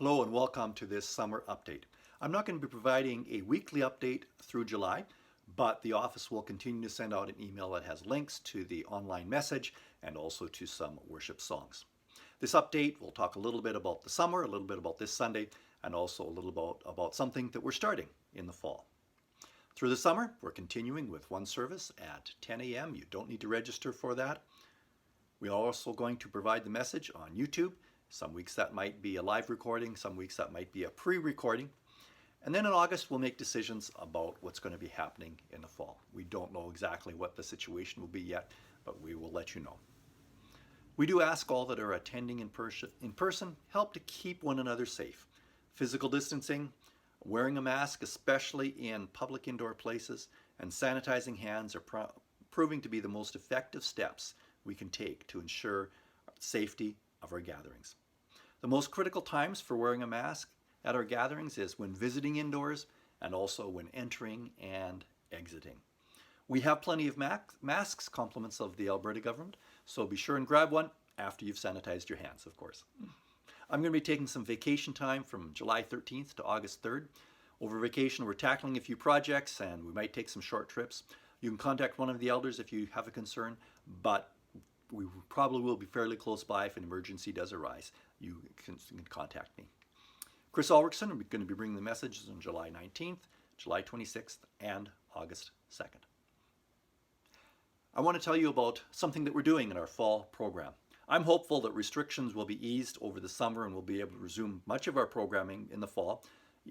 Hello and welcome to this summer update. I'm not going to be providing a weekly update through July, but the office will continue to send out an email that has links to the online message and also to some worship songs. This update will talk a little bit about the summer, a little bit about this Sunday, and also a little about something that we're starting in the fall. Through the summer, we're continuing with one service at 10 a.m. You don't need to register for that. We are also going to provide the message on YouTube. Some weeks that might be a live recording, some weeks that might be a pre-recording. And then in August, we'll make decisions about what's going to be happening in the fall. We don't know exactly what the situation will be yet, but we will let you know. We do ask all that are attending in person, help to keep one another safe. Physical distancing, wearing a mask, especially in public indoor places, and sanitizing hands are proving to be the most effective steps we can take to ensure safety of our gatherings. The most critical times for wearing a mask at our gatherings is when visiting indoors and also when entering and exiting. We have plenty of masks, compliments of the Alberta government, so be sure and grab one after you've sanitized your hands, of course. I'm going to be taking some vacation time from July 13th to August 3rd. Over vacation, we're tackling a few projects and we might take some short trips. You can contact one of the elders if you have a concern, but we probably will be fairly close by. If an emergency does arise, you can contact me. Chris Ulrichson, we're going to be bringing the messages on July 19th, July 26th, and August 2nd. I want to tell you about something that we're doing in our fall program. I'm hopeful that restrictions will be eased over the summer and we'll be able to resume much of our programming in the fall,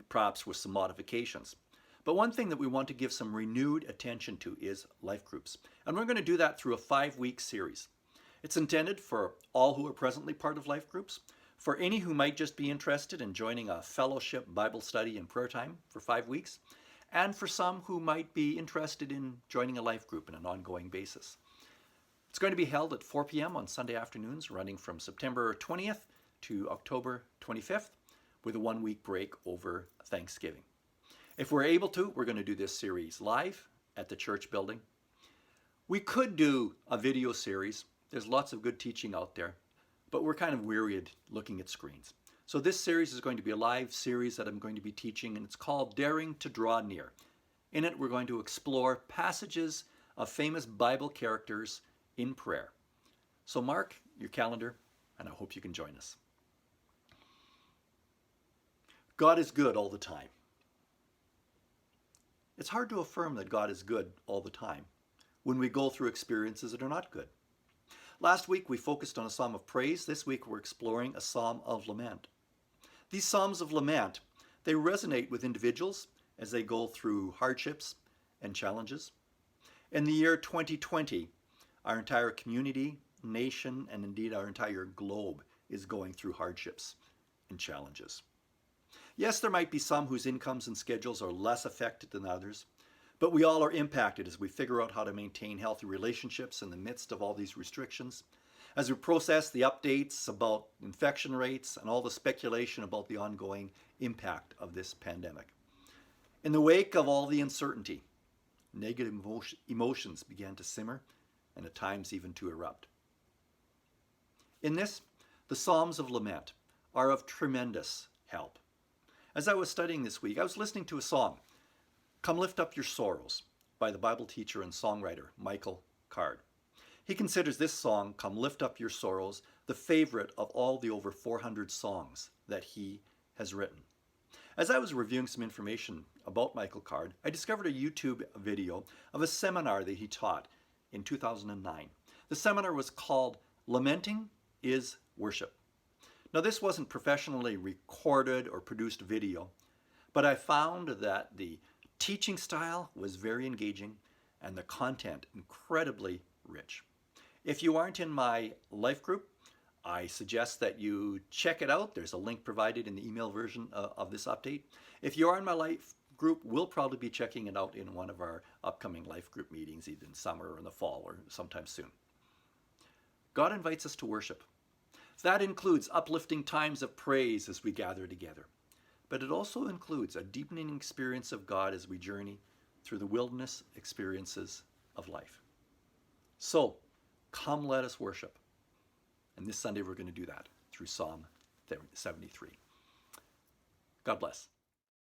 perhaps with some modifications. But one thing that we want to give some renewed attention to is life groups. And we're going to do that through a 5-week series. It's intended for all who are presently part of life groups, for any who might just be interested in joining a fellowship, Bible study, and prayer time for 5 weeks, and for some who might be interested in joining a life group on an ongoing basis. It's going to be held at 4 p.m. on Sunday afternoons, running from September 20th to October 25th, with a 1-week break over Thanksgiving. If we're able to, we're going to do this series live at the church building. We could do a video series. There's lots of good teaching out there, but we're kind of wearied looking at screens. So this series is going to be a live series that I'm going to be teaching, and it's called Daring to Draw Near. In it, we're going to explore passages of famous Bible characters in prayer. So mark your calendar, and I hope you can join us. God is good all the time. It's hard to affirm that God is good all the time when we go through experiences that are not good. Last week we focused on a psalm of praise. This week we're exploring a psalm of lament. These psalms of lament, they resonate with individuals as they go through hardships and challenges. In the year 2020, our entire community, nation, and indeed our entire globe is going through hardships and challenges. Yes, there might be some whose incomes and schedules are less affected than others, but we all are impacted as we figure out how to maintain healthy relationships in the midst of all these restrictions, as we process the updates about infection rates and all the speculation about the ongoing impact of this pandemic. In the wake of all the uncertainty, negative emotions began to simmer and at times even to erupt. In this, the Psalms of Lament are of tremendous help. As I was studying this week, I was listening to a song, Come Lift Up Your Sorrows, by the Bible teacher and songwriter Michael Card. He considers this song, Come Lift Up Your Sorrows, the favorite of all the over 400 songs that he has written. As I was reviewing some information about Michael Card, I discovered a YouTube video of a seminar that he taught in 2009. The seminar was called Lamenting is Worship. Now, this wasn't professionally recorded or produced video, but I found that the teaching style was very engaging and the content incredibly rich. If you aren't in my life group, I suggest that you check it out. There's a link provided in the email version of this update. If you are in my life group, we'll probably be checking it out in one of our upcoming life group meetings, either in summer or in the fall or sometime soon. God invites us to worship. That includes uplifting times of praise as we gather together. But it also includes a deepening experience of God as we journey through the wilderness experiences of life. So, come let us worship. And this Sunday we're going to do that through Psalm 73. God bless.